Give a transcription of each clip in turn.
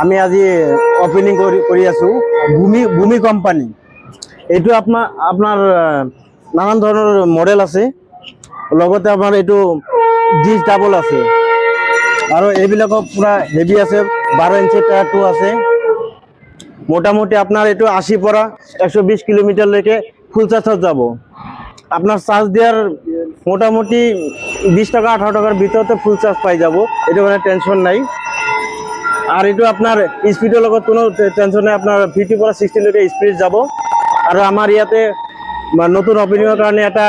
আমি আজি ওপেনিং কৰি আছো ভূমি কোম্পানী। এইটো আপোনাৰ নানান ধৰণৰ মডেল আছে, লগতে আমাৰ এইটো ডিছ ডাবল আছে, আৰু এইবিলাকৰ পুৰা হেভি আছে। 12 ইঞ্চি টায়াৰটো আছে। মোটামুটি আপোনাৰ এইটো 80 পৰা 120 কিলোমিটাৰলৈকে ফুল চাৰ্জত যাব। আপনার চার্জ দেওয়ার মোটামুটি 20 টাকা 18 টাকার ভিতরতে ফুল চার্জ পাই যাব, এটা কোনো টেনশন নাই। আর এটা আপনার স্পিডের লগত কোনো টেনশন নাই, আপনার 50 পৰা 60 লৈকে স্পিড যাব। আৰ আমাৰ ইয়াতে নতুন ওপেনিংৰ কাৰণে এটা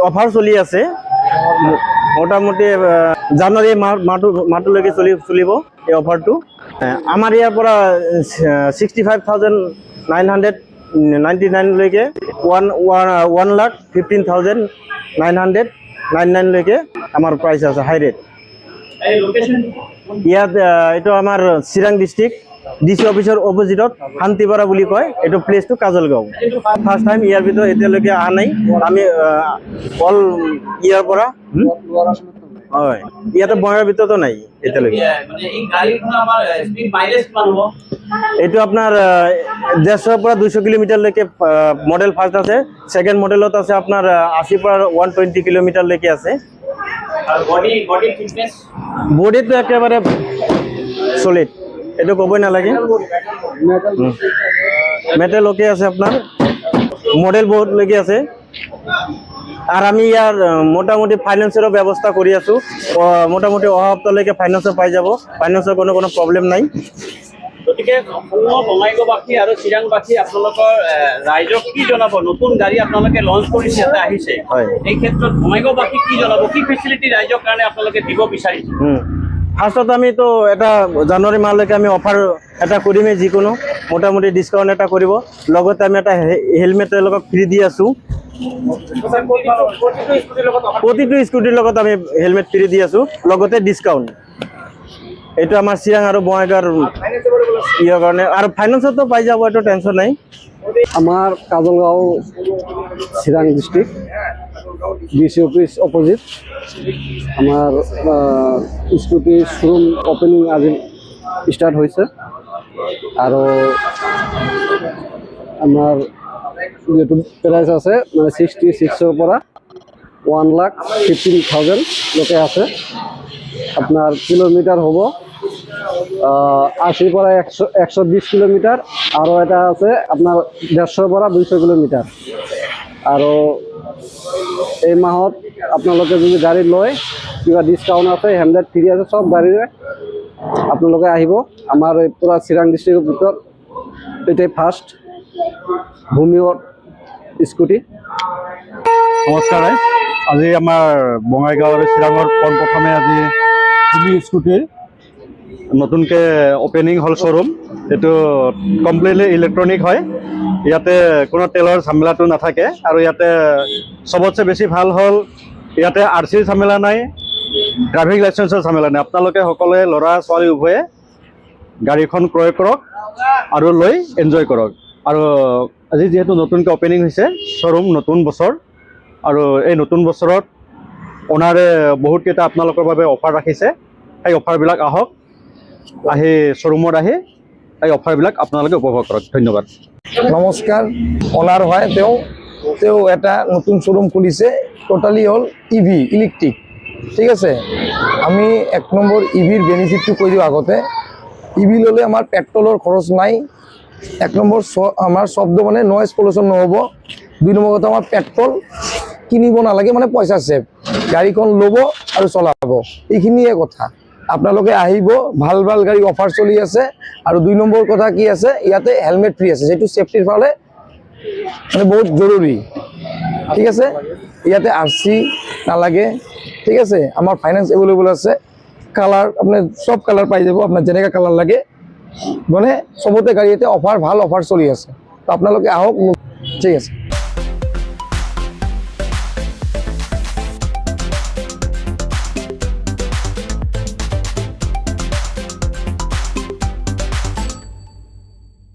অফাৰ চলি আছে, মোটামুটি জানুৱাৰী মাহটোলৈকে চলিব এই অফাৰটো। আমাৰ ইয়াৰ পৰা 65,999 লৈকে 1,15,999 লৈকে আমাৰ প্ৰাইচ আছে, হাই ৰেট। ইয়াত এইটো আমাৰ চিৰাং ডিষ্ট্ৰিক্ট ডিচি অফিচৰ অপজিটত শান্তিপাৰা বুলি কয়, এইটো প্লেচটো কাজলগাঁও। ফাৰ্ষ্ট টাইম ইয়াৰ ভিতৰত এতিয়ালৈকে অহা নাই, আমি অল ইয়াৰ পৰা হয়, ইয়াতে বঙাইগাঁৱৰ ভিতৰতো নাই এতিয়ালৈকে। এইটো আপোনাৰ 150 পৰা 200 কিলোমিটাৰলৈকে মডেল ফাৰ্ষ্ট আছে। ছেকেণ্ড মডেলত আছে আপোনাৰ 80 পৰা 120 কিলোমিটাৰলৈকে আছে। বডিটো একেবাৰে সলিড, এইটো ক'বই নালাগে। মেটেল ওকে আছে, আপনার মডেল বহুতলৈকে আছে। আর আমি ইয়ার মোটামুটি ফাইন্যান্সেরও ব্যবস্থা করে আছো, মোটামুটি অহা সপ্তাহলৈকে ফাইন্যান্সও পাই যাব, ফাইন্যান্সৰ কোনো প্ৰব্লেম নাই। গতিকে বঙাইগাঁওবাসী আৰু চিৰাংবাসী আপোনালোকৰ ৰাইজক কি জনাব? নতুন গাড়ী আপোনালোকে লঞ্চ কৰিছে, এটা আহিছে, এই ক্ষেত্ৰত বঙাইগাঁওবাসী কি জনাব, কি ফেচিলিটি ৰাইজৰ কাৰণে আপোনালোকে দিব বিচাৰিছে? ফাৰ্ষ্টত আমিতো এটা জানুৱাৰী মাহলৈকে আমি অফাৰ এটা কৰিমেই, যিকোনো মোটামুটি ডিছকাউণ্ট এটা কৰিব। লগতে আমি এটা হেলমেট তেওঁলোকক ফ্ৰী দি আছোঁ, প্ৰতিটো স্কুটিৰ লগত আমি হেলমেট ফ্ৰী দি আছোঁ, লগতে ডিছকাউণ্ট। এইটো আমাৰ চিৰাং আৰু বঙাইগাঁৱৰ ইয়াৰ কাৰণে, আৰু ফাইনেন্সতো পাই যাব, এইটো টেনশ্যন নাই। আমার Kajalgaon Chirang district DC office opposite আমার স্কুটি শোরুম ওপেনিং আজি স্টার্ট হয়েছে। আর আমার যেহেতু প্রাইস আছে মানে 66-এর পৰা 1,15,000 লোকে আছে। আপনাৰ কিলোমিটাৰ হব 80 পৰা 120 কিলোমিটাৰ, আৰ এটা আছে আপনাৰ 150 পৰা 200 কিলোমিটার। আর এই মাহত আপনাদের যদি গাড়ি লয় কিবা ডিসকাউন্ট আছে, হেলমেট ফ্রি আছে, সব গাড়িরে আপনাদের আহিব। আমার এই পুরা চিরাং ডিস্ট্রিক্টের ভিতর এটাই ফার্স্ট ভূমির স্কুটি। নমস্কাৰ, আজি আমাৰ বঙাইগাঁও আৰু চিৰাঙৰ পোনপ্ৰথমে আজি ভূমি স্কুটিৰ নতুনকৈ ওপেনিং হ'ল শ্ব'ৰুম। এইটো কমপ্লিটলি ইলেক্ট্ৰনিক হয়, ইয়াতে কোনো তেলৰ ঝামেলাটো নাথাকে। আৰু ইয়াতে চবতছে বেছি ভাল হ'ল ইয়াতে RC ঝামেলা নাই, ড্ৰাইভিং লাইচেন্সৰ ঝামেলা নাই। আপোনালোকে সকলোৱে ল'ৰা ছোৱালী উভয়ে গাড়ীখন ক্ৰয় কৰক আৰু লৈ এনজয় কৰক। আৰু আজি যিহেতু নতুনকৈ ওপেনিং হৈছে শ্ব'ৰুম, নতুন বছৰ, আৰু এই নতুন বছৰত ওনাৰে বহুতকেইটা আপোনালোকৰ বাবে অফাৰ ৰাখিছে। সেই অফাৰবিলাক আহক, আহি শ্ব'ৰুমত আহি এই অফাৰবিলাক আপোনালোকে উপভোগ কৰক। ধন্যবাদ। নমস্কাৰ, অনাৰ হয় তেওঁ এটা নতুন শ্ব'ৰুম খুলিছে, টোটালি হ'ল EV ইলেক্ট্ৰিক। ঠিক আছে, আমি 1 নম্বৰ EVৰ বেনিফিটটো কৈ দিওঁ আগতে। EV ল'লে আমাৰ পেট্ৰলৰ খৰচ নাই। 1 নম্বৰ আমাৰ শব্দ মানে নইজ পলিউশ্যন নহ'ব। 2 নম্বৰ কথা, আমাৰ পেট্ৰল কিনিব নালাগে, মানে পইচা ছেভ। গাড়ীখন ল'ব আৰু চলাব, এইখিনিয়ে কথা। আপোনালোকে আহিব, ভাল ভাল গাড়ী অফাৰ চলি আছে। আৰু 2 নম্বৰ কথা কি আছে, ইয়াতে হেলমেট ফ্ৰী আছে, যিটো ছেফটিৰ ফালে মানে বহুত জৰুৰী। ঠিক আছে, ইয়াতে RC নালাগে। ঠিক আছে, আমাৰ ফাইনেন্স এভেইলেবল আছে। কালাৰ আপুনি সব কালাৰ পাই যাব, আপোনাৰ যেনেকৈ কালাৰ লাগে, মানে চবতে গাড়ী এতিয়া অফাৰ, ভাল অফাৰ চলি আছে। তো আপোনালোকে আহক। ঠিক আছে।